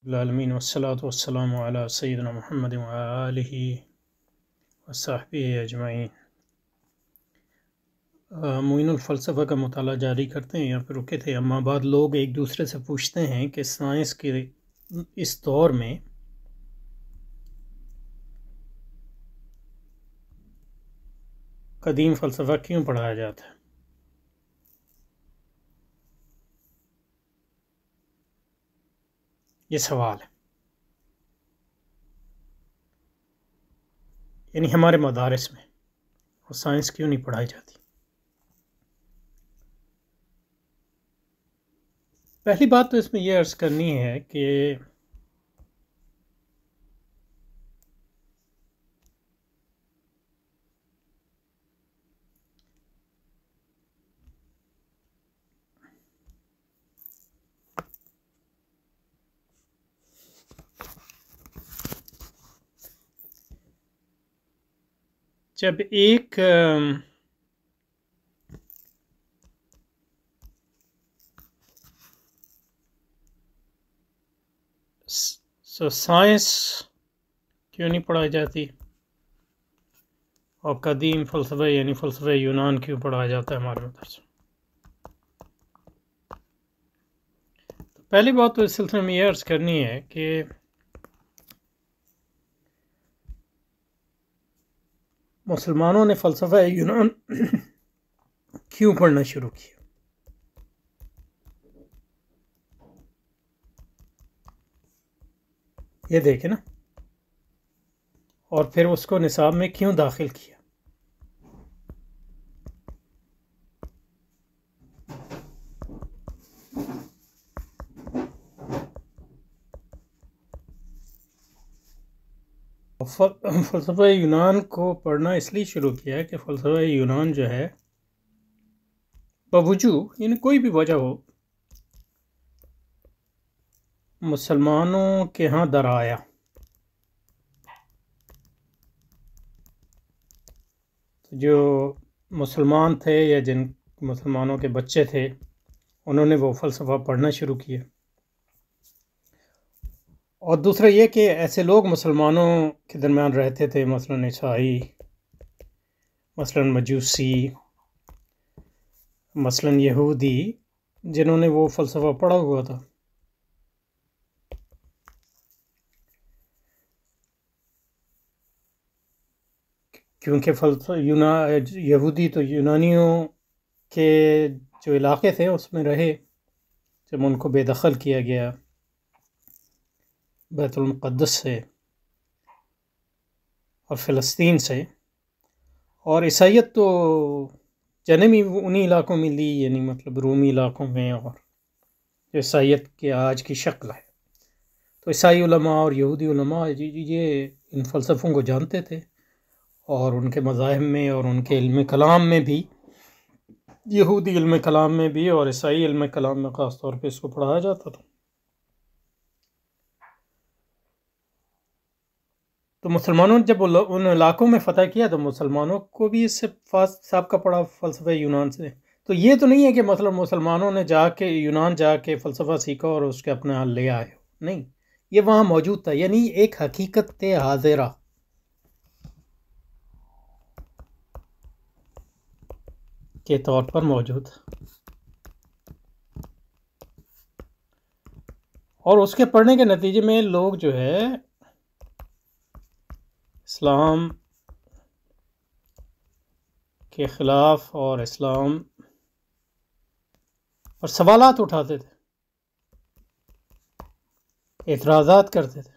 العالمین والصلاة والسلام علی سیدنا محمد وآلہ وصحبہ اجمعین۔ معین الفلسفہ کا مطالعہ جاری کرتے ہیں، یہاں پہ رکے تھے۔ اما بعد، لوگ ایک دوسرے سے پوچھتے ہیں کہ سائنس کے اس دور میں قدیم فلسفہ کیوں پڑھایا جاتا ہے؟ یہ سوال ہے، یعنی ہمارے مدارس میں اور سائنس کیوں نہیں پڑھائی جاتی؟ پہلی بات تو اس میں یہ عرض کرنی ہے کہ جب ایک سائنس کیوں نہیں پڑھائی جاتی اور قدیم فلسفہ یعنی فلسفہ یونان کیوں پڑھایا جاتا ہے ہمارے مدرسے میں؟ پہلی بات تو اس سلسلے میں یہ عرض کرنی ہے کہ مسلمانوں نے فلسفہ یونان کیوں پڑھنا شروع کیا؟ یہ دیکھیں نا، اور پھر اس کو نصاب میں کیوں داخل کیا؟ فلسفہ یونان کو پڑھنا اس لیے شروع کیا ہے کہ فلسفہ یونان جو ہے باوجود، یعنی کوئی بھی وجہ ہو، مسلمانوں کے ہاں در آیا۔ جو مسلمان تھے یا جن مسلمانوں کے بچے تھے، انہوں نے وہ فلسفہ پڑھنا شروع کیا۔ اور دوسرا یہ کہ ایسے لوگ مسلمانوں کے درمیان رہتے تھے، مثلاً عیسائی، مثلاً مجوسی، مثلاً یہودی، جنہوں نے وہ فلسفہ پڑھا ہوا تھا۔ کیونکہ یہودی تو یونانیوں کے جو علاقے تھے اس میں رہے، جب ان کو بے دخل کیا گیا بیت المقدس سے اور فلسطین سے، اور عیسائیت تو جنم ہی انہی علاقوں میں لی، یعنی مطلب رومی علاقوں میں، اور جو عیسائیت کے آج کی شکل ہے۔ تو عیسائی علماء اور یہودی علماء یہ ان فلسفوں کو جانتے تھے، اور ان کے مذاہب میں اور ان کے علم کلام میں بھی، یہودی علم کلام میں بھی اور عیسائی علم کلام میں خاص طور پہ اس کو پڑھایا جاتا تھا۔ تو مسلمانوں نے جب ان علاقوں میں فتح کیا تو مسلمانوں کو بھی اس سے سابقہ پڑا فلسفہ یونان سے۔ تو یہ تو نہیں ہے کہ مطلب مسلمانوں نے یونان جا کے فلسفہ سیکھا اور اس کے اپنے حال لے آئے، نہیں، یہ وہاں موجود تھا، یعنی ایک حقیقت حاضرہ کے طور پر موجود، اور اس کے پڑھنے کے نتیجے میں لوگ جو ہے اسلام کے خلاف اور اسلام اور سوالات اٹھاتے تھے، اعتراضات کرتے تھے۔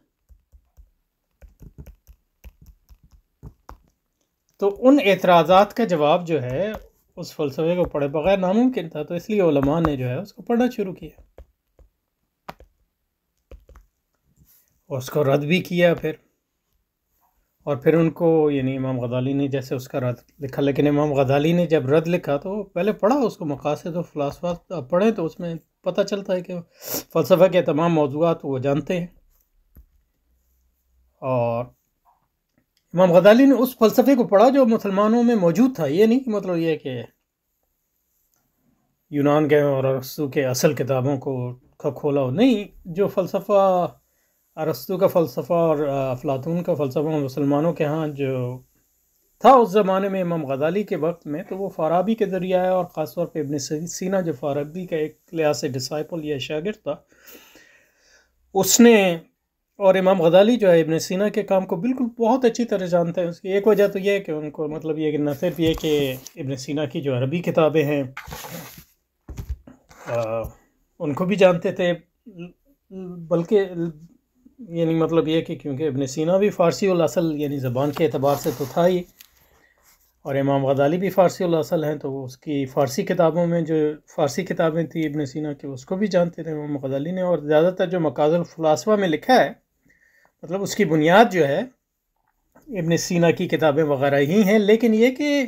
تو ان اعتراضات کا جواب جو ہے اس فلسفے کو پڑھے بغیر ناممکن تھا، تو اس لیے علماء نے جو ہے اس کو پڑھنا شروع کیا اور اس کو رد بھی کیا اور پھر ان کو، یعنی امام غزالی نے جیسے اس کا رد لکھا، لیکن امام غزالی نے جب رد لکھا تو پہلے پڑھا اس کو، مقاصد و فلسفہ پڑھیں تو اس میں پتہ چلتا ہے کہ فلسفہ کے تمام موضوعات وہ جانتے ہیں۔ اور امام غزالی نے اس فلسفے کو پڑھا جو مسلمانوں میں موجود تھا، یہ نہیں کہ مطلب یہ کہ یونان کے اور ارسطو کے اصل کتابوں کو کھولا ہو، نہیں، جو فلسفہ ارسطو کا فلسفہ اور افلاطون کا فلسفہ مسلمانوں کے ہاں جو تھا اس زمانے میں امام غزالی کے وقت میں، تو وہ فارابی کے ذریعہ ہے، اور خاص طور پہ ابن سینا جو فارابی کا ایک لحاظ سے ڈسائپل یا شاگرد تھا، اس نے، اور امام غزالی جو ہے ابن سینا کے کام کو بالکل بہت اچھی طرح جانتے ہیں۔ اس کی ایک وجہ تو یہ ہے کہ ان کو مطلب یہ کہ نہ صرف یہ کہ ابن سینا کی جو عربی کتابیں ہیں ان کو بھی جانتے تھے، بلکہ یعنی مطلب یہ کہ کیونکہ ابن سینا بھی فارسی الاصل یعنی زبان کے اعتبار سے تو تھا ہی، اور امام غزالی بھی فارسی الاصل ہیں، تو اس کی فارسی کتابوں میں جو فارسی کتابیں تھیں ابن سینا کی اس کو بھی جانتے تھے امام غزالی نے۔ اور زیادہ تر جو مقاصد الفلاسفہ میں لکھا ہے، مطلب اس کی بنیاد جو ہے ابن سینا کی کتابیں وغیرہ ہی ہیں، لیکن یہ کہ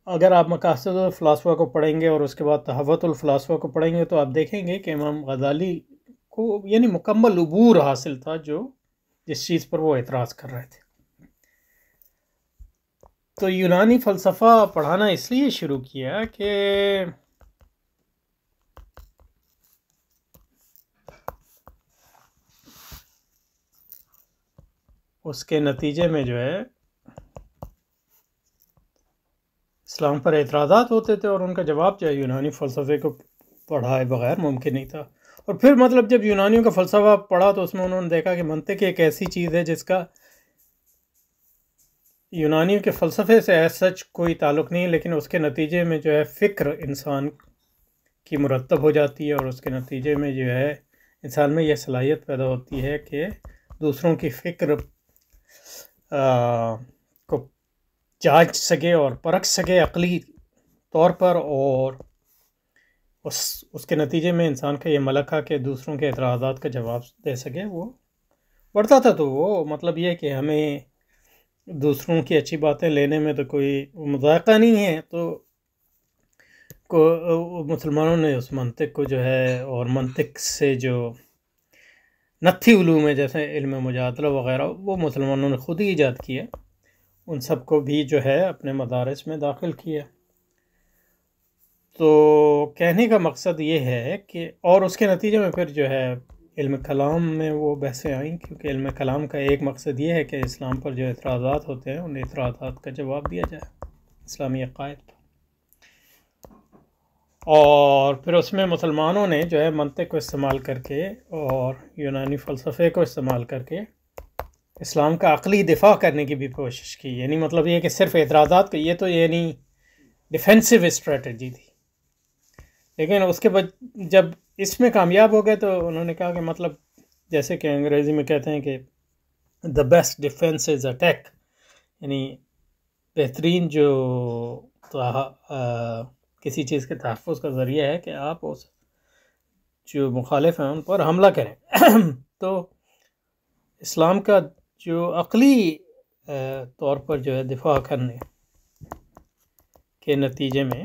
اگر آپ مقاصد الفلاسفہ کو پڑھیں گے اور اس کے بعد تحفۃ الفلاسفہ کو پڑھیں گے تو آپ دیکھیں گے کہ امام غزالی کو یعنی مکمل عبور حاصل تھا جس چیز پر وہ اعتراض کر رہے تھے۔ تو یونانی فلسفہ پڑھانا اس لیے شروع کیا کہ اس کے نتیجے میں جو ہے اسلام پر اعتراضات ہوتے تھے، اور ان کا جواب جو ہے یونانی فلسفے کو پڑھائے بغیر ممکن نہیں تھا۔ اور پھر مطلب جب یونانیوں کا فلسفہ پڑھا تو اس میں انہوں نے دیکھا کہ منطق ایک ایسی چیز ہے جس کا یونانیوں کے فلسفے سے ایز سچ کوئی تعلق نہیں، لیکن اس کے نتیجے میں جو ہے فکر انسان کی مرتب ہو جاتی ہے، اور اس کے نتیجے میں جو ہے انسان میں یہ صلاحیت پیدا ہوتی ہے کہ دوسروں کی فکر کو جانچ سکے اور پرکھ سکے عقلی طور پر، اور اس کے نتیجے میں انسان کا یہ ملکہ کہ دوسروں کے اعتراضات کا جواب دے سکے وہ بڑھتا تھا۔ تو وہ مطلب یہ کہ ہمیں دوسروں کی اچھی باتیں لینے میں تو کوئی مذائقہ نہیں ہے، تو مسلمانوں نے اس منطق کو جو ہے، اور منطق سے جو نتھی علوم ہے جیسے علم مجادلہ وغیرہ، وہ مسلمانوں نے خود ہی ایجاد کیا، ان سب کو بھی جو ہے اپنے مدارس میں داخل کیا۔ تو کہنے کا مقصد یہ ہے کہ اور اس کے نتیجے میں پھر جو ہے علم کلام میں وہ بحثیں آئیں، کیونکہ علم کلام کا ایک مقصد یہ ہے کہ اسلام پر جو اعتراضات ہوتے ہیں ان اعتراضات کا جواب دیا جائے اسلامی عقائد پر۔ اور پھر اس میں مسلمانوں نے جو ہے منطق کو استعمال کر کے اور یونانی فلسفے کو استعمال کر کے اسلام کا عقلی دفاع کرنے کی بھی کوشش کی، یعنی مطلب یہ کہ صرف اعتراضات کا، یہ تو یعنی ڈیفینسو اسٹریٹجی تھی، لیکن اس کے بعد جب اس میں کامیاب ہو گئے تو انہوں نے کہا کہ مطلب جیسے کہ انگریزی میں کہتے ہیں کہ the best defence is attack, یعنی بہترین جو کسی چیز کے تحفظ کا ذریعہ ہے کہ آپ اس جو مخالف ہیں ان پر حملہ کریں۔ تو اسلام کا جو عقلی طور پر جو ہے دفاع کرنے کے نتیجے میں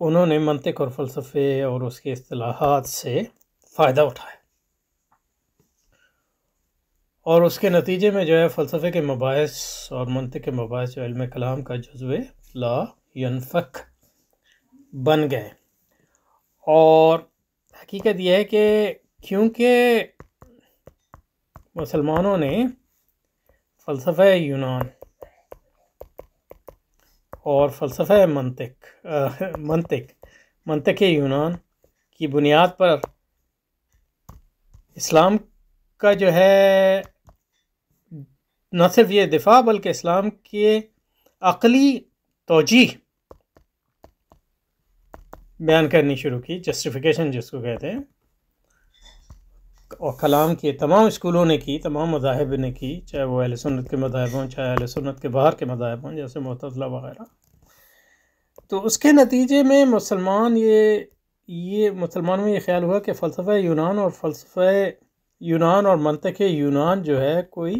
انہوں نے منطق اور فلسفے اور اس کے اصطلاحات سے فائدہ اٹھایا، اور اس کے نتیجے میں جو ہے فلسفے کے مباحث اور منطق کے مباحث جو علم کلام کا جزو لا ینفک بن گئے۔ اور حقیقت یہ ہے کہ کیونکہ مسلمانوں نے فلسفہ یونان اور فلسفہ منطق یونان کی بنیاد پر اسلام کا جو ہے نہ صرف یہ دفاع بلکہ اسلام کے عقلی توجیہ بیان کرنی شروع کی، جسٹیفیکیشن جس کو کہتے ہیں، اور کلام کے تمام اسکولوں نے کی، تمام مذاہب نے کی، چاہے وہ اہل سنت کے مذاہب ہوں چاہے اہل سنت کے باہر کے مذاہب ہوں جیسے معتزلہ وغیرہ۔ تو اس کے نتیجے میں مسلمانوں میں یہ خیال ہوا کہ فلسفہ یونان اور منطق یونان جو ہے کوئی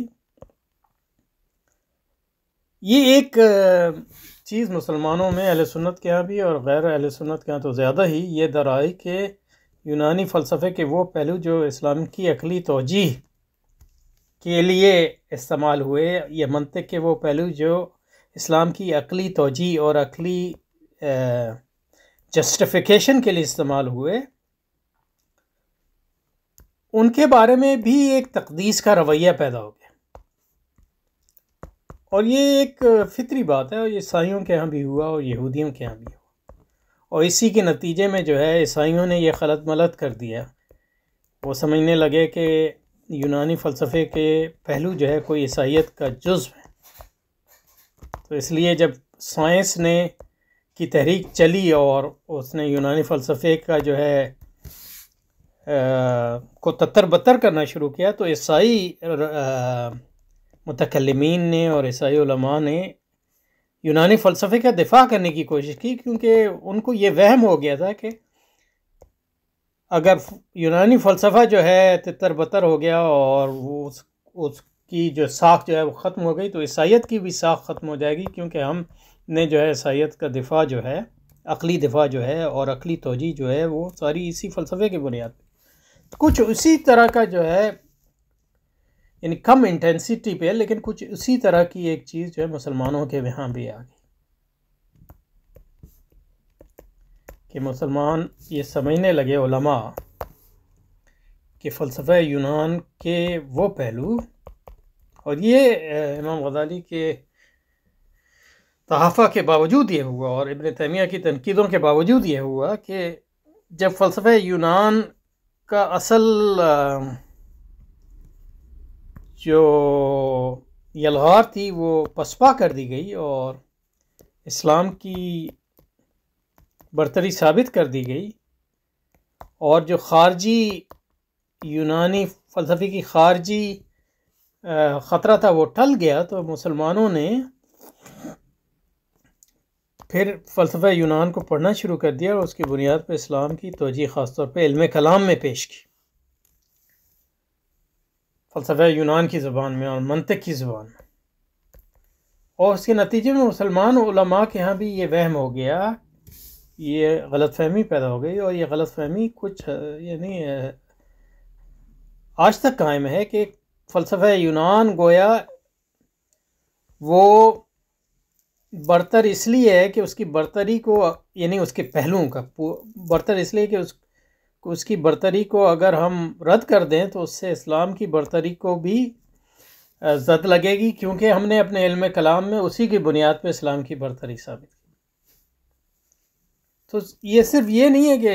یہ ایک چیز مسلمانوں میں اہل سنت کے ہاں بھی اور غیر اہل سنت کے ہاں تو زیادہ ہی یہ درائی کہ یونانی فلسفے کے وہ پہلو جو اسلام کی عقلی توجیہ کے لیے استعمال ہوئے، یہ منطق کے وہ پہلو جو اسلام کی عقلی توجیہ اور عقلی جسٹیفیکیشن کے لیے استعمال ہوئے، ان کے بارے میں بھی ایک تقدیس کا رویہ پیدا ہو گیا، اور یہ ایک فطری بات ہے، اور یہ عیسائیوں کے ہاں بھی ہوا اور یہودیوں کے ہاں بھی ہوا، اور اسی کے نتیجے میں جو ہے عیسائیوں نے یہ خلط ملط کر دیا، وہ سمجھنے لگے کہ یونانی فلسفے کے پہلو جو ہے کوئی عیسائیت کا جزو ہے، تو اس لیے جب سائنس نے کی تحریک چلی اور اس نے یونانی فلسفے کا جو ہے کو تتر بتر کرنا شروع کیا، تو عیسائی متکلمین نے اور عیسائی علماء نے یونانی فلسفے کا دفاع کرنے کی کوشش کی، کیونکہ ان کو یہ وہم ہو گیا تھا کہ اگر یونانی فلسفہ جو ہے تتر بتر ہو گیا اور وہ اس کی جو ساکھ جو ہے وہ ختم ہو گئی، تو عیسائیت کی بھی ساکھ ختم ہو جائے گی، کیونکہ ہم نے جو ہے عیسائیت کا دفاع جو ہے، عقلی دفاع جو ہے اور عقلی توجیہ جو ہے، وہ ساری اسی فلسفے کی بنیاد پہ کچھ اسی طرح کا جو ہے، یعنی کم انٹینسٹی پہ، لیکن کچھ اسی طرح کی ایک چیز جو ہے مسلمانوں کے وہاں بھی آ گئی کہ مسلمان یہ سمجھنے لگے علماء کہ فلسفہ یونان کے وہ پہلو، اور یہ امام غزالی کے تحفہ کے باوجود یہ ہوا اور ابن تیمیہ کی تنقیدوں کے باوجود یہ ہوا کہ جب فلسفہ یونان کا اصل جو یلغار تھی وہ پسپا کر دی گئی اور اسلام کی برتری ثابت کر دی گئی، اور جو خارجی یونانی فلسفے کی خارجی خطرہ تھا وہ ٹل گیا، تو مسلمانوں نے پھر فلسفہ یونان کو پڑھنا شروع کر دیا اور اس کی بنیاد پہ اسلام کی توجیہ خاص طور پہ علم کلام میں پیش کی، فلسفہ یونان کی زبان میں اور منطق کی زبان میں، اور اس کے نتیجے میں مسلمان علماء کے ہاں بھی یہ وہم ہو گیا، یہ غلط فہمی پیدا ہو گئی، اور یہ غلط فہمی کچھ یعنی آج تک قائم ہے کہ فلسفہ یونان گویا وہ برتر اس لیے ہے کہ اس کی برتری کو، یعنی اس کے پہلوؤں کا برتر اس لیے کہ اس کی برتری کو اگر ہم رد کر دیں تو اس سے اسلام کی برتری کو بھی زد لگے گی، کیونکہ ہم نے اپنے علم کلام میں اسی کی بنیاد پہ اسلام کی برتری ثابت کی۔ تو یہ صرف یہ نہیں ہے کہ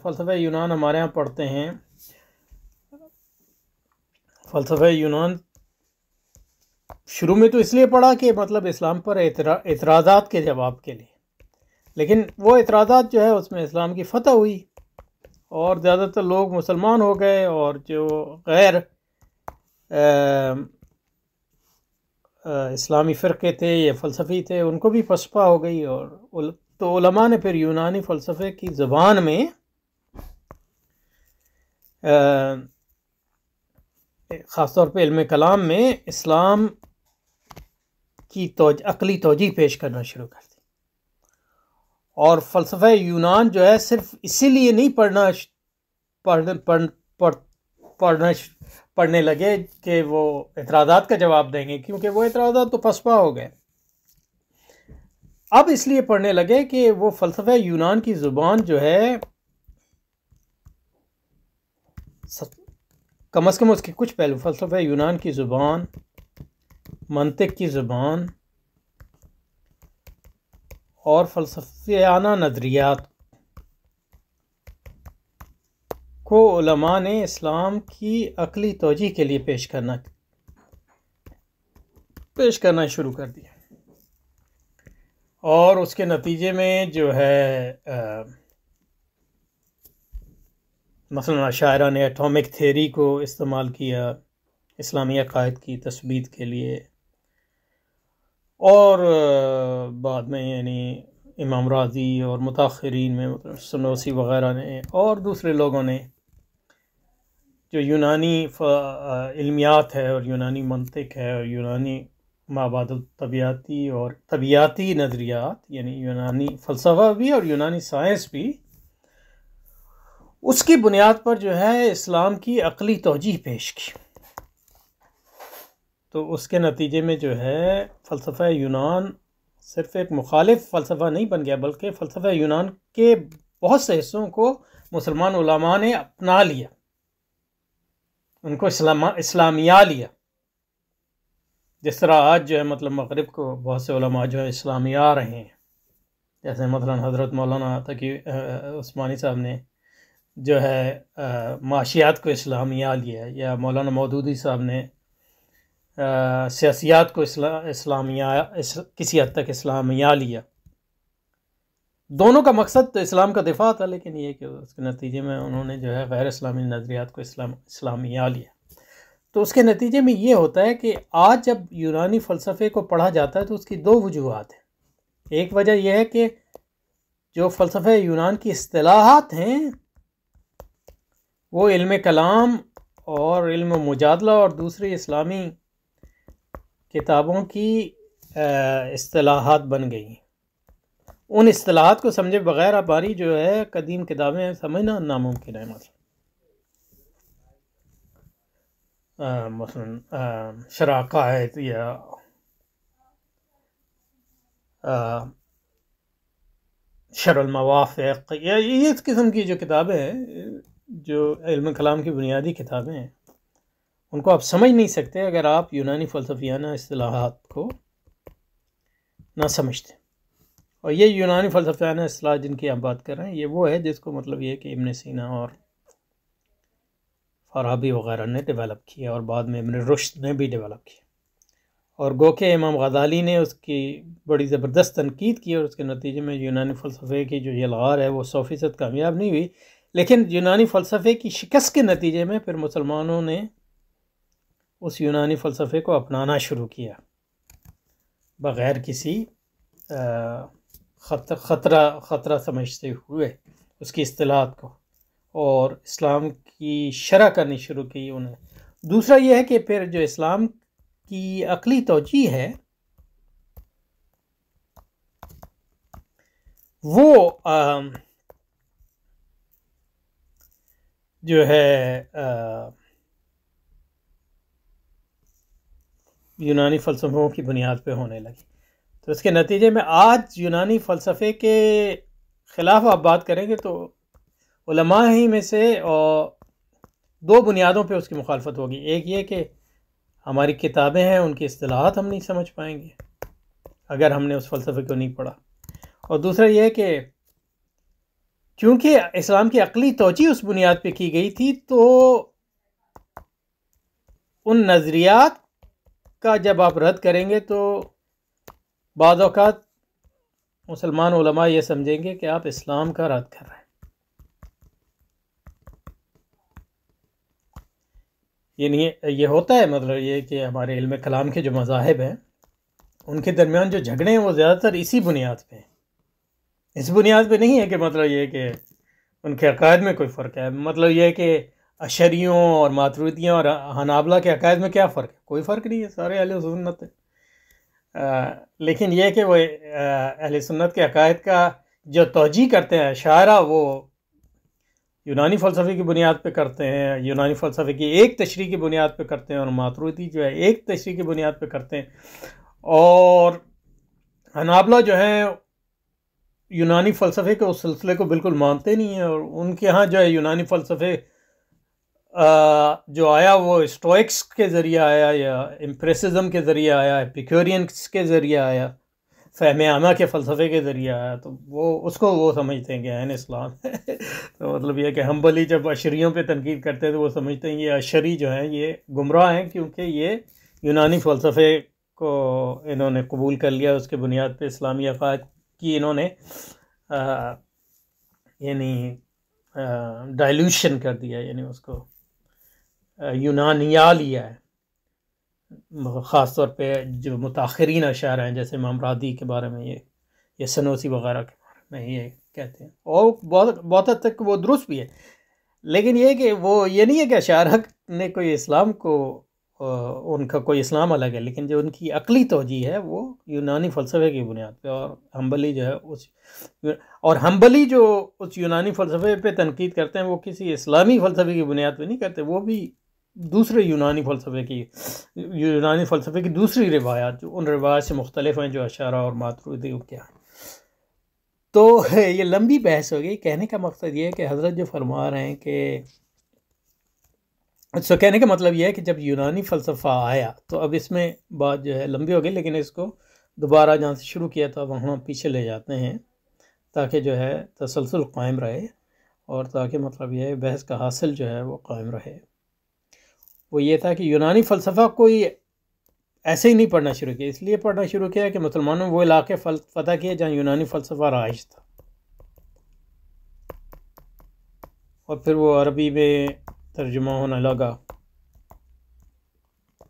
فلسفہ یونان ہمارے ہاں پڑھتے ہیں، فلسفہ یونان شروع میں تو اس لیے پڑھا کہ مطلب اسلام پر اعتراضات کے جواب کے لیے، لیکن وہ اعتراضات جو ہے اس میں اسلام کی فتح ہوئی اور زیادہ تر لوگ مسلمان ہو گئے، اور جو غیر اسلامی فرقے تھے یا فلسفی تھے ان کو بھی پسپا ہو گئی، اور تو علماء نے پھر یونانی فلسفے کی زبان میں خاص طور پہ علم کلام میں اسلام کی عقلی توجیہ پیش کرنا شروع کر دی، اور فلسفہ یونان جو ہے صرف اسی لیے نہیں پڑھنے لگے کہ وہ اعتراضات کا جواب دیں گے، کیونکہ وہ اعتراضات تو پسپا ہو گئے، اب اس لیے پڑھنے لگے کہ وہ فلسفہ یونان کی زبان جو ہے کم از کم اس کے کچھ پہلو، فلسفہ یونان کی زبان، منطق کی زبان اور فلسفیانہ نظریات کو علماء نے اسلام کی عقلی توجیہ کے لیے پیش کرنا شروع کر دیا، اور اس کے نتیجے میں جو ہے مثلا اشاعرہ نے ایٹامک تھیوری کو استعمال کیا اسلامی عقائد کی تثبیت کے لیے، اور بعد میں یعنی امام راضی اور متاخرین میں سنوسی وغیرہ نے اور دوسرے لوگوں نے جو یونانی علمیات ہے اور یونانی منطق ہے اور یونانی مابعد الطبیعاتی اور طبیعاتی نظریات، یعنی یونانی فلسفہ بھی اور یونانی سائنس بھی، اس کی بنیاد پر جو ہے اسلام کی عقلی توجیہ پیش کی، تو اس کے نتیجے میں جو ہے فلسفہ یونان صرف ایک مخالف فلسفہ نہیں بن گیا، بلکہ فلسفہ یونان کے بہت سے حصوں کو مسلمان علماء نے اپنا لیا، ان کو اسلامیہ لیا. جس طرح آج جو ہے مطلب مغرب کو بہت سے علماء جو ہے اسلامیہ رہے ہیں، جیسے مثلا حضرت مولانا تقی عثمانی صاحب نے جو ہے معاشیات کو اسلامیہ لیا، یا مولانا مودودی صاحب نے سیاسیات کو اسلامیہ کسی حد تک اسلامیہ لیا. دونوں کا مقصد تو اسلام کا دفاع تھا، لیکن یہ کہ اس کے نتیجے میں انہوں نے جو ہے غیر اسلامی نظریات کو اسلامیہ لیا. تو اس کے نتیجے میں یہ ہوتا ہے کہ آج جب یونانی فلسفے کو پڑھا جاتا ہے تو اس کی دو وجوہات ہیں. ایک وجہ یہ ہے کہ جو فلسفہ یونان کی اصطلاحات ہیں وہ علم کلام اور علم مجادلہ اور دوسری اسلامی کتابوں کی اصطلاحات بن گئی ہیں. ان اصطلاحات کو سمجھے بغیر ہماری جو ہے قدیم کتابیں سمجھنا ناممکن ہے. مثلا شرح قائد یا شرح الموافق یا اس قسم کی جو کتابیں ہیں، جو علم کلام کی بنیادی کتابیں ہیں، ان کو آپ سمجھ نہیں سکتے اگر آپ یونانی فلسفیانہ اصطلاحات کو نہ سمجھتے. اور یہ یونانی فلسفیانہ اصطلاح جن کی آپ بات کر رہے ہیں، یہ وہ ہے جس کو مطلب یہ کہ ابن سینا اور فارابی وغیرہ نے ڈیولپ کیا، اور بعد میں ابن رشد نے بھی ڈیولپ کیا. اور گو کہ امام غزالی نے اس کی بڑی زبردست تنقید کی، اور اس کے نتیجے میں یونانی فلسفے کی جو یہ الغار ہے وہ 100% کامیاب نہیں ہوئی. لیکن یونانی فلسفے کی شکست کے نتیجے میں پھر مسلمانوں نے اس یونانی فلسفے کو اپنانا شروع کیا بغیر کسی خطرہ سمجھتے ہوئے اس کی اصطلاحات کو، اور اسلام کی شرح کرنی شروع کی انہیں. دوسرا یہ ہے کہ پھر جو اسلام کی عقلی توجیہ ہے وہ جو ہے یونانی فلسفوں کی بنیاد پہ ہونے لگی. تو اس کے نتیجے میں آج یونانی فلسفے کے خلاف آپ بات کریں گے تو علماء ہی میں سے دو بنیادوں پہ اس کی مخالفت ہوگی. ایک یہ کہ ہماری کتابیں ہیں، ان کی اصطلاحات ہم نہیں سمجھ پائیں گے اگر ہم نے اس فلسفے کو نہیں پڑھا. اور دوسرا یہ کہ کیونکہ اسلام کی عقلی توجیہ اس بنیاد پہ کی گئی تھی، تو ان نظریات کا جب آپ رد کریں گے تو بعض اوقات مسلمان علماء یہ سمجھیں گے کہ آپ اسلام کا رد کر رہے ہیں. یعنی یہ ہوتا ہے، مطلب یہ کہ ہمارے علم کلام کے جو مذاہب ہیں ان کے درمیان جو جھگڑے ہیں وہ زیادہ تر اسی بنیاد پہ ہیں. اس بنیاد پہ نہیں ہے کہ مطلب یہ کہ ان کے عقائد میں کوئی فرق ہے. مطلب یہ کہ اشعریوں اور ماتریدیوں اور حنابلہ کے عقائد میں کیا فرق ہے؟ کوئی فرق نہیں ہے، سارے اہل سنت ہیں. لیکن یہ کہ وہ اہل سنت کے عقائد کا جو توجیہ کرتے ہیں اشاعرہ، وہ یونانی فلسفے کی بنیاد پہ کرتے ہیں، یونانی فلسفے کی ایک تشریح کی بنیاد پہ کرتے ہیں، اور ماتریدی جو ہے ایک تشریح کی بنیاد پہ کرتے ہیں. اور حنابلہ جو ہیں یونانی فلسفے کے اس سلسلے کو بالکل مانتے نہیں ہیں، اور ان کے ہاں جو ہے یونانی فلسفے جو آیا وہ اسٹوئکس کے ذریعے آیا، یا امپریسزم کے ذریعے آیا، ایپیکورینس کے ذریعے آیا، فہم عامہ کے فلسفے کے ذریعے آیا. تو وہ اس کو وہ سمجھتے ہیں کہ عین اسلام ہے. تو مطلب یہ کہ حنبلی جب اشعریوں پہ تنقید کرتے ہیں تو وہ سمجھتے ہیں یہ اشعری جو ہیں یہ گمراہ ہیں، کیونکہ یہ یونانی فلسفے کو انہوں نے قبول کر لیا، اس کے بنیاد پہ اسلامی عقائد کی انہوں نے یعنی ڈائلیوشن کر دیا، یعنی اس کو یونانیہ لیا ہے. خاص طور پہ جو متاخرین اشاعرہ ہیں جیسے امام رادی کے بارے میں یہ سنوسی وغیرہ کے بارے میں یہ کہتے ہیں، اور بہت حد تک وہ درست بھی ہے. لیکن یہ کہ وہ یہ نہیں ہے کہ اشاعرہ نے کوئی اسلام کو ان کا کوئی اسلام الگ ہے، لیکن جو ان کی عقلی توجیہ ہے وہ یونانی فلسفے کی بنیاد پہ. اور حنبلی جو ہے حنبلی جو اس یونانی فلسفے پہ تنقید کرتے ہیں وہ کسی اسلامی فلسفے کی بنیاد پہ نہیں کرتے، وہ بھی دوسرے یونانی فلسفے کی دوسری روایات جو ان روایات سے مختلف ہیں جو اشاعرہ اور ماتریدی کیا ہیں. تو یہ لمبی بحث ہو گئی. کہنے کا مقصد یہ ہے کہ حضرت جو فرما رہے ہیں کہ کہنے کا مطلب یہ ہے کہ جب یونانی فلسفہ آیا تو اب اس میں بات جو ہے لمبی ہو گئی، لیکن اس کو دوبارہ جہاں سے شروع کیا تھا وہاں پیچھے لے جاتے ہیں تاکہ جو ہے تسلسل قائم رہے، اور تاکہ مطلب یہ بحث کا حاصل جو ہے وہ قائم رہے. وہ یہ تھا کہ یونانی فلسفہ کوئی ایسے ہی نہیں پڑھنا شروع کیا، اس لیے پڑھنا شروع کیا کہ مسلمانوں وہ علاقے فتح کیے جہاں یونانی فلسفہ رائج تھا، اور پھر وہ عربی میں ترجمہ ہونے لگا.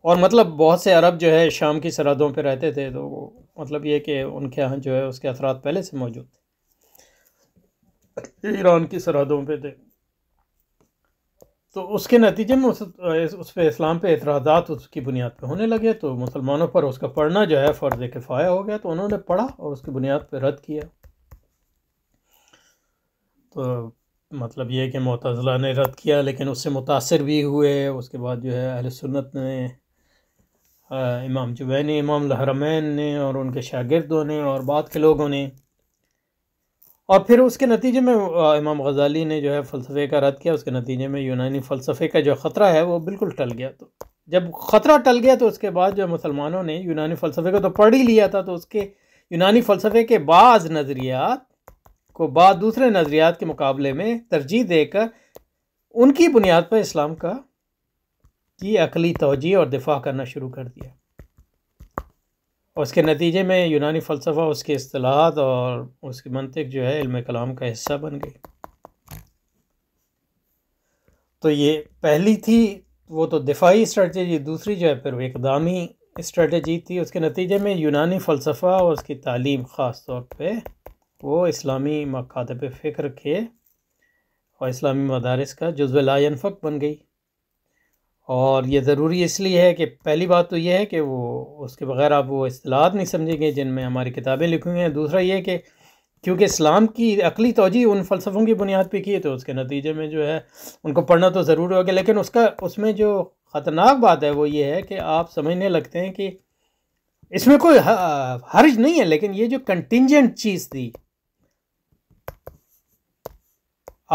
اور مطلب بہت سے عرب جو ہے شام کی سرحدوں پہ رہتے تھے، تو وہ مطلب یہ کہ ان کے ہاں جو ہے اس کے اثرات پہلے سے موجود تھے، ایران کی سرحدوں پہ تھے. تو اس کے نتیجے میں اس پہ اسلام پہ اعتراضات اس کی بنیاد پہ ہونے لگے، تو مسلمانوں پر اس کا پڑھنا جو ہے فرض کفایہ ہو گیا. تو انہوں نے پڑھا اور اس کی بنیاد پہ رد کیا. تو مطلب یہ کہ معتزلہ نے رد کیا، لیکن اس سے متاثر بھی ہوئے. اس کے بعد جو ہے اہل سنت نے، امام جوینی، امام الحرمین نے اور ان کے شاگردوں نے اور بعد کے لوگوں نے، اور پھر اس کے نتیجے میں امام غزالی نے جو ہے فلسفے کا رد کیا. اس کے نتیجے میں یونانی فلسفے کا جو خطرہ ہے وہ بالکل ٹل گیا. تو جب خطرہ ٹل گیا تو اس کے بعد جو مسلمانوں نے یونانی فلسفے کو تو پڑھ ہی لیا تھا، تو اس کے یونانی فلسفے کے بعض نظریات کو بعض دوسرے نظریات کے مقابلے میں ترجیح دے کر ان کی بنیاد پر اسلام کی عقلی توجیہ اور دفاع کرنا شروع کر دیا. اور اس کے نتیجے میں یونانی فلسفہ، اس کے اصطلاحات اور اس کی منطق جو ہے علم کلام کا حصہ بن گئی. تو یہ پہلی تھی وہ تو دفاعی اسٹریٹجی، دوسری جو ہے پھر وہ اقدامی اسٹریٹجی تھی. اس کے نتیجے میں یونانی فلسفہ اور اس کی تعلیم خاص طور پہ وہ اسلامی مکاتب فکر کے اور اسلامی مدارس کا جزو لا ینفک بن گئی. اور یہ ضروری اس لیے ہے کہ پہلی بات تو یہ ہے کہ وہ اس کے بغیر آپ وہ اصطلاحات نہیں سمجھیں گے جن میں ہماری کتابیں لکھی ہیں. دوسرا یہ کہ کیونکہ اسلام کی عقلی توجیہ ان فلسفوں کی بنیاد پہ کی ہے، تو اس کے نتیجے میں جو ہے ان کو پڑھنا تو ضروری ہوگا. لیکن اس میں جو خطرناک بات ہے وہ یہ ہے کہ آپ سمجھنے لگتے ہیں کہ اس میں کوئی حرج نہیں ہے، لیکن یہ جو کنٹینجنٹ چیز تھی،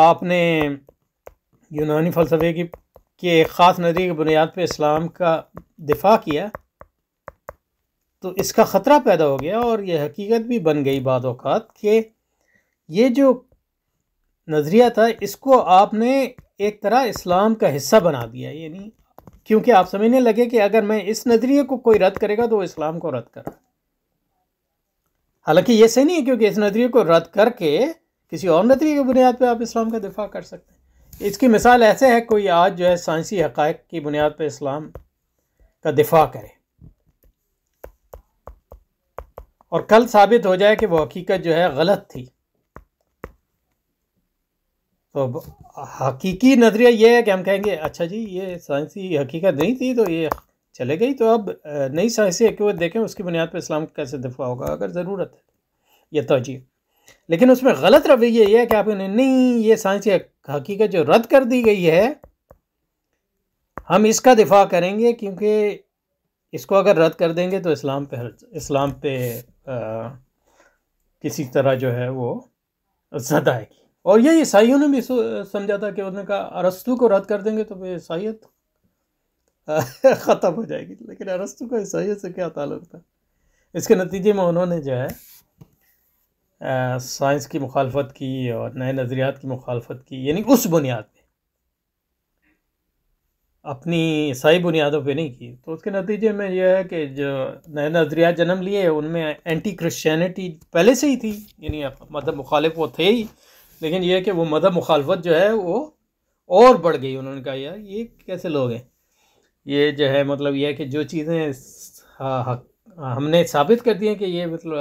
آپ نے یونانی فلسفے کے ایک خاص نظریے کی بنیاد پہ اسلام کا دفاع کیا، تو اس کا خطرہ پیدا ہو گیا. اور یہ حقیقت بھی بن گئی بعض اوقات کہ یہ جو نظریہ تھا اس کو آپ نے ایک طرح اسلام کا حصہ بنا دیا. یعنی کیونکہ آپ سمجھنے لگے کہ اگر میں اس نظریے کو کوئی رد کرے گا تو وہ اسلام کو رد کر رہا ہے. حالانکہ یہ صحیح نہیں ہے، کیونکہ اس نظریے کو رد کر کے کسی اور نظریے کی بنیاد پہ آپ اسلام کا دفاع کر سکتے ہیں. اس کی مثال ایسے ہے، کوئی آج جو ہے سائنسی حقائق کی بنیاد پہ اسلام کا دفاع کرے اور کل ثابت ہو جائے کہ وہ حقیقت جو ہے غلط تھی، تو حقیقی نظریہ یہ ہے کہ ہم کہیں گے اچھا جی یہ سائنسی حقیقت نہیں تھی تو یہ چلے گئی، تو اب نئی سائنسی حقیقت دیکھیں اس کی بنیاد پہ اسلام کا کیسے دفاع ہوگا اگر ضرورت ہے یہ توجیہ. لیکن اس میں غلط رویہ یہ ہے کہ آپ نے نہیں، یہ سائنسی حقیقت جو رد کر دی گئی ہے ہم اس کا دفاع کریں گے، کیونکہ اس کو اگر رد کر دیں گے تو اسلام پہ کسی طرح جو ہے وہ زد آئے گی. اور یہ عیسائیوں نے بھی سمجھا تھا کہ انہوں نے کہا ارسطو کو رد کر دیں گے تو پھر عیسائیت ختم ہو جائے گی. لیکن ارسطو کا عیسائیت سے کیا تعلق تھا؟ اس کے نتیجے میں انہوں نے جو ہے سائنس کی مخالفت کی اور نئے نظریات کی مخالفت کی، یعنی اس بنیاد پہ، اپنی عیسائی بنیادوں پہ نہیں کی. تو اس کے نتیجے میں یہ ہے کہ جو نئے نظریات جنم لیے ان میں اینٹی کرسچینٹی پہلے سے ہی تھی، یعنی مذہب مخالف وہ تھے ہی، لیکن یہ کہ وہ مذہب مخالفت جو ہے وہ اور بڑھ گئی. انہوں نے کہا یار یہ کیسے لوگ ہیں، یہ جو ہے مطلب یہ ہے کہ جو چیزیں ہم نے ثابت کر دی ہیں کہ یہ مطلب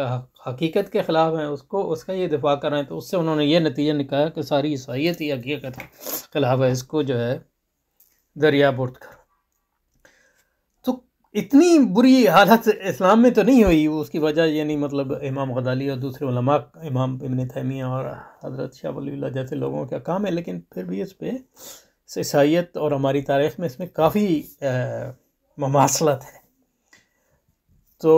حقیقت کے خلاف ہیں، اس کا یہ دفاع کر رہے ہیں. تو اس سے انہوں نے یہ نتیجہ نکالا کہ ساری عیسائیت ہی حقیقت کے خلاف ہے، اس کو جو ہے دریا برد کر. تو اتنی بری حالت اسلام میں تو نہیں ہوئی، اس کی وجہ یعنی مطلب امام غزالی اور دوسرے علماء، امام ابن تیمیہ اور حضرت شاہ ولی اللہ جیسے لوگوں کا کام ہے، لیکن پھر بھی اس پہ عیسائیت اور ہماری تاریخ میں اس میں کافی مماثلت ہے. تو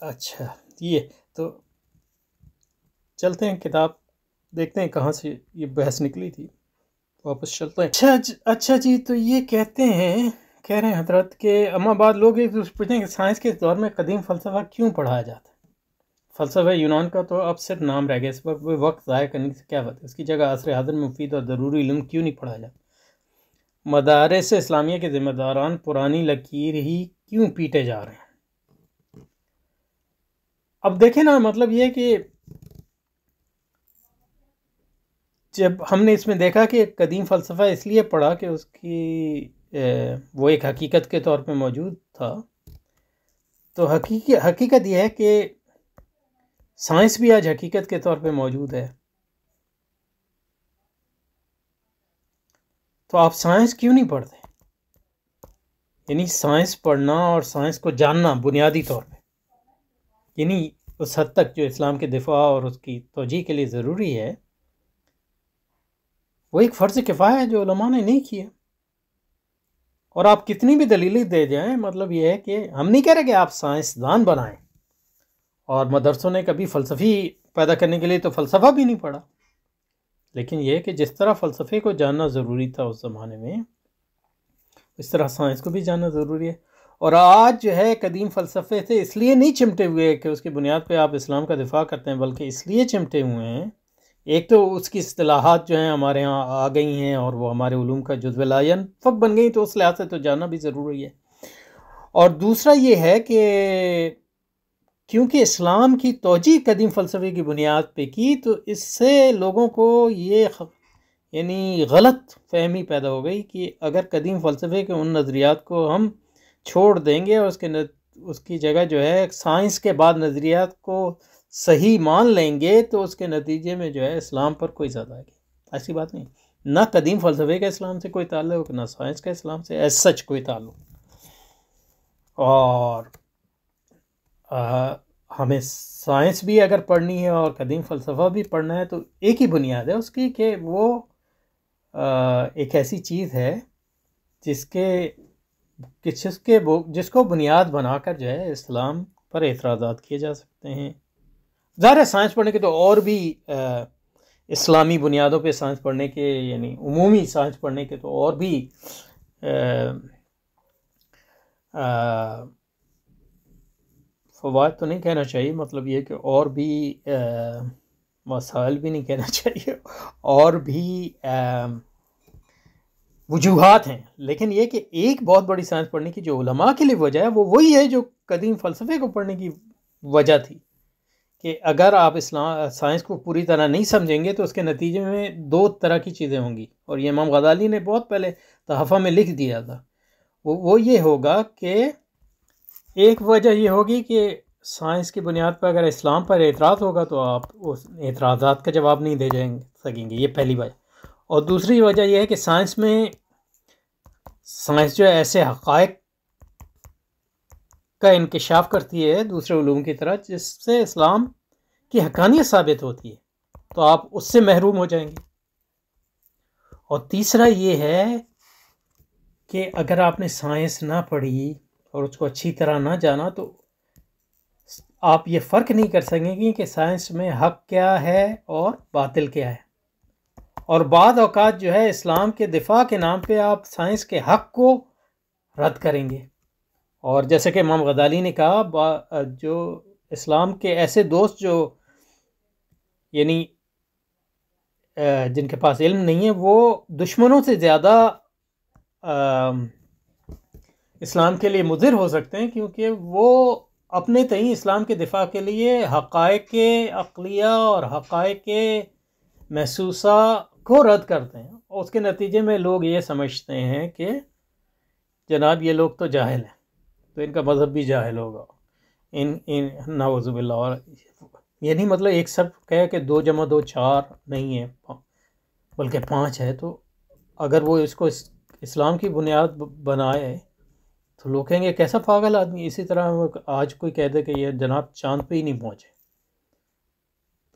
اچھا یہ تو چلتے ہیں کتاب دیکھتے ہیں کہاں سے یہ بحث نکلی تھی، واپس چلتے ہیں. اچھا جی، تو یہ کہہ رہے ہیں حضرت کہ اما بعد لوگ ایک دوسرے پوچھیں کہ سائنس کے دور میں قدیم فلسفہ کیوں پڑھایا جاتا ہے؟ فلسفہ یونان کا تو اب صرف نام رہ گیا، اس پر وقت ضائع کرنے سے کیا بات ہے؟ اس کی جگہ عصر حاضر میں مفید اور ضروری علم کیوں نہیں پڑھایا جاتا؟ مدارس اسلامیہ کے ذمہ داران پرانی لکیر ہی کیوں پیٹے جا رہے ہیں؟ اب دیکھیں نا، مطلب یہ کہ جب ہم نے اس میں دیکھا کہ قدیم فلسفہ اس لیے پڑھا کہ اس کی وہ ایک حقیقت کے طور پہ موجود تھا، تو حقیقت یہ ہے کہ سائنس بھی آج حقیقت کے طور پہ موجود ہے. تو آپ سائنس کیوں نہیں پڑھتے؟ یعنی سائنس پڑھنا اور سائنس کو جاننا بنیادی طور پہ، یعنی اس حد تک جو اسلام کے دفاع اور اس کی توجیہ کے لیے ضروری ہے، وہ ایک فرض کفایہ ہے جو علماء نے نہیں کیا. اور آپ کتنی بھی دلیلیں دے جائیں، مطلب یہ ہے کہ ہم نہیں کہہ رہے کہ آپ سائنسدان بنائیں، اور مدرسوں نے کبھی فلسفی پیدا کرنے کے لیے تو فلسفہ بھی نہیں پڑھا، لیکن یہ کہ جس طرح فلسفے کو جاننا ضروری تھا اس زمانے میں، اس طرح سائنس کو بھی جاننا ضروری ہے. اور آج جو ہے قدیم فلسفے سے اس لیے نہیں چمٹے ہوئے کہ اس کی بنیاد پہ آپ اسلام کا دفاع کرتے ہیں، بلکہ اس لیے چمٹے ہوئے ہیں، ایک تو اس کی اصطلاحات جو ہیں ہمارے ہاں آ گئی ہیں اور وہ ہمارے علوم کا جزو لا ینفک بن گئی، تو اس لحاظ سے تو جاننا بھی ضروری ہے. اور دوسرا یہ ہے کہ کیونکہ اسلام کی توجیہ قدیم فلسفے کی بنیاد پہ کی، تو اس سے لوگوں کو یہ یعنی غلط فہمی پیدا ہو گئی کہ اگر قدیم فلسفے کے ان نظریات کو ہم چھوڑ دیں گے اور اس کی جگہ جو ہے سائنس کے بعد نظریات کو صحیح مان لیں گے، تو اس کے نتیجے میں جو ہے اسلام پر کوئی زیادہ آئے گی. ایسی بات نہیں، نہ قدیم فلسفے کا اسلام سے کوئی تعلق، نہ سائنس کا اسلام سے ایز سچ کوئی تعلق. اور ہمیں سائنس بھی اگر پڑھنی ہے اور قدیم فلسفہ بھی پڑھنا ہے تو ایک ہی بنیاد ہے اس کی، کہ وہ ایک ایسی چیز ہے جس کو بنیاد بنا کر جو ہے اسلام پر اعتراضات کیے جا سکتے ہیں. ظاہر ہے سائنس پڑھنے کے تو اور بھی اسلامی بنیادوں پہ سائنس پڑھنے کے، یعنی عمومی سائنس پڑھنے کے تو اور بھی فوائد تو نہیں کہنا چاہیے، مطلب یہ کہ اور بھی مسائل بھی نہیں کہنا چاہیے، اور بھی وجوہات ہیں. لیکن یہ کہ ایک بہت بڑی سائنس پڑھنے کی جو علماء کے لیے وجہ ہے، وہ وہی ہے جو قدیم فلسفے کو پڑھنے کی وجہ تھی، کہ اگر آپ سائنس کو پوری طرح نہیں سمجھیں گے تو اس کے نتیجے میں دو طرح کی چیزیں ہوں گی. اور یہ امام غزالی نے بہت پہلے تحفہ میں لکھ دیا تھا. وہ یہ ہوگا کہ ایک وجہ یہ ہوگی کہ سائنس کی بنیاد پر اگر اسلام پر اعتراض ہوگا تو آپ اس اعتراضات کا جواب نہیں دے سکیں گے، یہ پہلی وجہ. اور دوسری وجہ یہ ہے کہ سائنس جو ہے ایسے حقائق کا انکشاف کرتی ہے دوسرے علوم کی طرح جس سے اسلام کی حقانیت ثابت ہوتی ہے، تو آپ اس سے محروم ہو جائیں گے. اور تیسرا یہ ہے کہ اگر آپ نے سائنس نہ پڑھی اور اس کو اچھی طرح نہ جانا تو آپ یہ فرق نہیں کر سکیں گے کہ سائنس میں حق کیا ہے اور باطل کیا ہے. اور بعض اوقات جو ہے اسلام کے دفاع کے نام پہ آپ سائنس کے حق کو رد کریں گے. اور جیسے کہ امام غزالی نے کہا، جو اسلام کے ایسے دوست جو یعنی جن کے پاس علم نہیں ہے، وہ دشمنوں سے زیادہ اسلام کے لیے مضر ہو سکتے ہیں، کیونکہ وہ اپنے تئیں اسلام کے دفاع کے لیے حقائق عقلیہ اور حقائق محسوسہ کو رد کرتے ہیں، اور اس کے نتیجے میں لوگ یہ سمجھتے ہیں کہ جناب یہ لوگ تو جاہل ہیں، تو ان کا مذہب بھی جاہل ہوگا، نعوذ باللہ. اور یہ نہیں مطلب ایک سب کہے کہ 2 + 2 4 نہیں ہے بلکہ 5 ہے، تو اگر وہ اس کو اسلام کی بنیاد بنائے تو لوگ کہیں گے کیسا پاگل آدمی. اسی طرح آج کوئی کہہ دے کہ یہ جناب چاند پہ ہی نہیں پہنچے،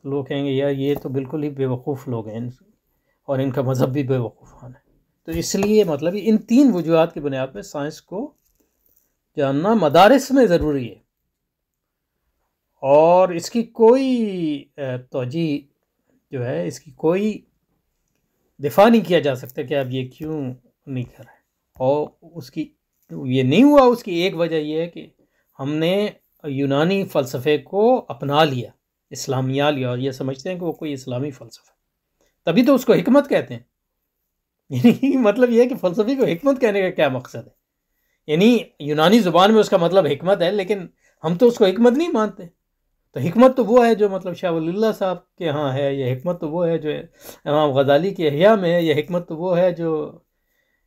لوگ کہیں گے یار یہ تو بالکل ہی بیوقوف لوگ ہیں اور ان کا مذہب بھی بیوقوفانہ ہے. تو اس لیے مطلب ان 3 وجوہات کی بنیاد پہ سائنس کو جاننا مدارس میں ضروری ہے، اور اس کی کوئی توجیہ جو ہے، اس کی کوئی دفاع نہیں کیا جا سکتا کہ آپ یہ کیوں نہیں کر رہے. اور اس کی یہ نہیں ہوا، اس کی ایک وجہ یہ ہے کہ ہم نے یونانی فلسفے کو اپنا لیا، اسلامیہ لیا، اور یہ سمجھتے ہیں کہ وہ کوئی اسلامی فلسفہ، تبھی تو اس کو حکمت کہتے ہیں. یعنی مطلب یہ ہے کہ فلسفی کو حکمت کہنے کا کیا مقصد ہے؟ یعنی یونانی زبان میں اس کا مطلب حکمت ہے، لیکن ہم تو اس کو حکمت نہیں مانتے. تو حکمت تو وہ ہے جو مطلب شاہ ولی اللہ صاحب کے ہاں ہے، یہ حکمت تو وہ ہے جو امام غزالی کے احیاء میں ہے، یہ حکمت تو وہ ہے جو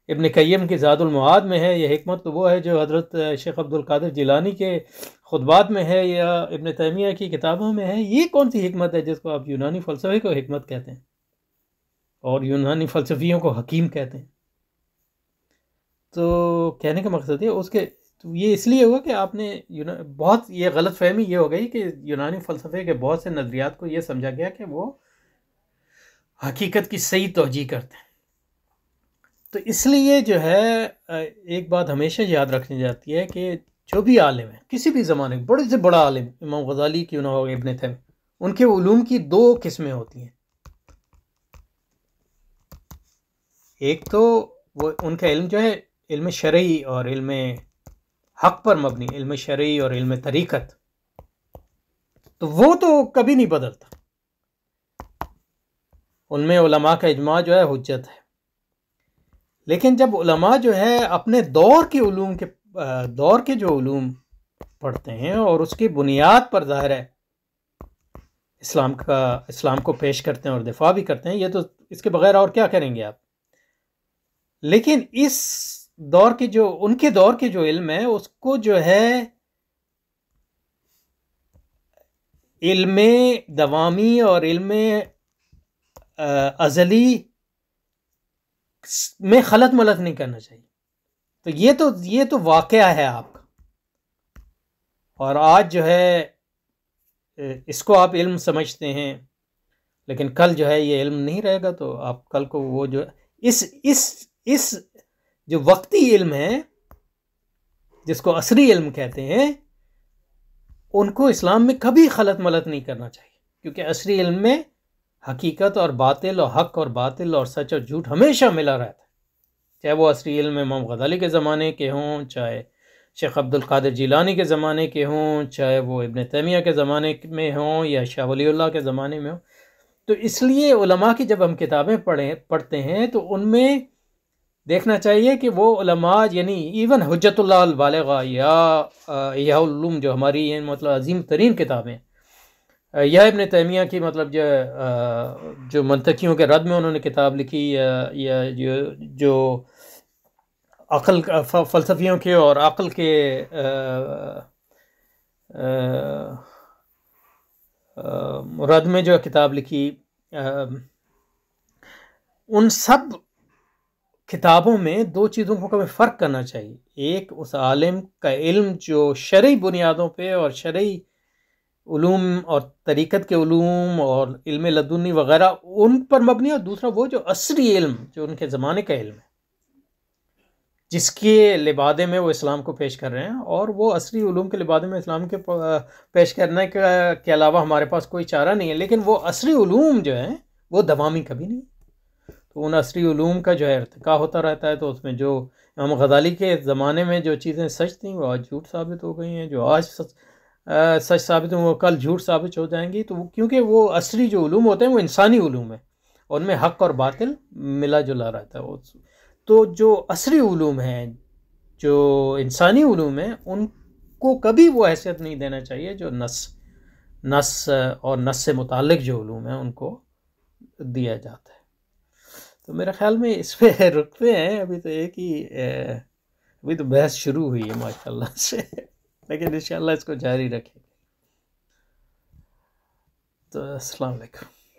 ابن قیم کی زاد المعاد میں ہے، یہ حکمت تو وہ ہے جو حضرت شیخ عبد القادر جیلانی کے خطبات میں ہے، یا ابن تیمیہ کی کتابوں میں ہے. یہ کون سی حکمت ہے جس کو آپ یونانی فلسفے کو حکمت کہتے ہیں اور یونانی فلسفیوں کو حکیم کہتے ہیں؟ تو کہنے کا مقصد ہے اس کے تو یہ اس لیے ہوا کہ آپ نے بہت یہ غلط فہمی یہ ہو گئی کہ یونانی فلسفے کے بہت سے نظریات کو یہ سمجھا گیا کہ وہ حقیقت کی صحیح توجیہ کرتے ہیں. تو اس لیے جو ہے ایک بات ہمیشہ یاد رکھنی جاتی ہے کہ جو بھی عالم ہے کسی بھی زمانے میں، بڑے سے بڑا عالم، امام غزالی کیوں نہ ہو، ابن تیمیہ، ان کے علوم کی 2 قسمیں ہوتی ہیں. ایک تو وہ ان کا علم جو ہے علم شرعی اور علم حق پر مبنی، علم شرعی اور علم طریقت، تو وہ تو کبھی نہیں بدلتا. ان میں علماء کا اجماع جو ہے حجت ہے. لیکن جب علماء جو ہے اپنے دور کے جو علوم پڑھتے ہیں اور اس کی بنیاد پر ظاہر ہے اسلام کو پیش کرتے ہیں اور دفاع بھی کرتے ہیں، یہ تو اس کے بغیر اور کیا کریں گے آپ. لیکن اس دور کے ان کے دور کے جو علم ہے اس کو جو ہے علم دوامی اور علم ازلی میں خلط ملط نہیں کرنا چاہیے. تو یہ تو واقعہ ہے آپ کا، اور آج جو ہے اس کو آپ علم سمجھتے ہیں، لیکن کل جو ہے یہ علم نہیں رہے گا. تو آپ کل کو وہ جو اس جو وقتی علم ہے جس کو عصری علم کہتے ہیں، ان کو اسلام میں کبھی خلط ملط نہیں کرنا چاہیے، کیونکہ عصری علم میں حقیقت اور باطل اور حق اور باطل اور سچ اور جھوٹ ہمیشہ ملا رہتا ہے. چاہے وہ عصری علم امام غزالی کے زمانے کے ہوں، چاہے شیخ عبد القادر جیلانی کے زمانے کے ہوں، چاہے وہ ابن تیمیہ کے زمانے میں ہوں یا شاہ ولی اللہ کے زمانے میں ہوں. تو اس لیے علماء کی جب ہم کتابیں پڑھتے ہیں تو ان میں دیکھنا چاہیے کہ وہ علماء یعنی ایون حجت اللہ البالغہ یا احیاء العلوم جو ہماری ہیں مطلب عظیم ترین کتابیں، یا ابن تیمیہ کی مطلب جو منطقیوں کے رد میں انہوں نے کتاب لکھی، یا جو عقل فلسفیوں کے اور عقل کے رد میں جو کتاب لکھی، ان سب کتابوں میں 2 چیزوں کو کبھی فرق کرنا چاہیے. ایک اس عالم کا علم جو شرعی بنیادوں پہ اور شرعی علوم اور طریقت کے علوم اور علم لدنی وغیرہ ان پر مبنی، اور دوسرا وہ جو عصری علم جو ان کے زمانے کا علم ہے جس کے لبادے میں وہ اسلام کو پیش کر رہے ہیں. اور وہ عصری علوم کے لبادے میں اسلام کے پیش کرنے کے علاوہ ہمارے پاس کوئی چارہ نہیں ہے. لیکن وہ عصری علوم جو ہیں وہ دوامی کبھی نہیں. تو ان عصری علوم کا جو ہے ارتقاء ہوتا رہتا ہے. تو اس میں جو امام غزالی کے زمانے میں جو چیزیں سچ تھیں وہ آج جھوٹ ثابت ہو گئی ہیں، جو آج سچ ثابت ہوں وہ کل جھوٹ ثابت ہو جائیں گی. تو کیونکہ وہ عصری جو علوم ہوتے ہیں وہ انسانی علوم ہیں، ان میں حق اور باطل ملا جلا رہتا ہے. تو جو عصری علوم ہیں، جو انسانی علوم ہیں، ان کو کبھی وہ حیثیت نہیں دینا چاہیے جو نص اور نص سے متعلق جو علوم ہیں ان کو دیا جاتا ہے. تو میرے خیال میں اس پہ رکتے ہیں. ابھی تو بحث شروع ہوئی ہے ماشاءاللہ سے، لیکن انشاءاللہ اس کو جاری رکھیں. تو السلام علیکم.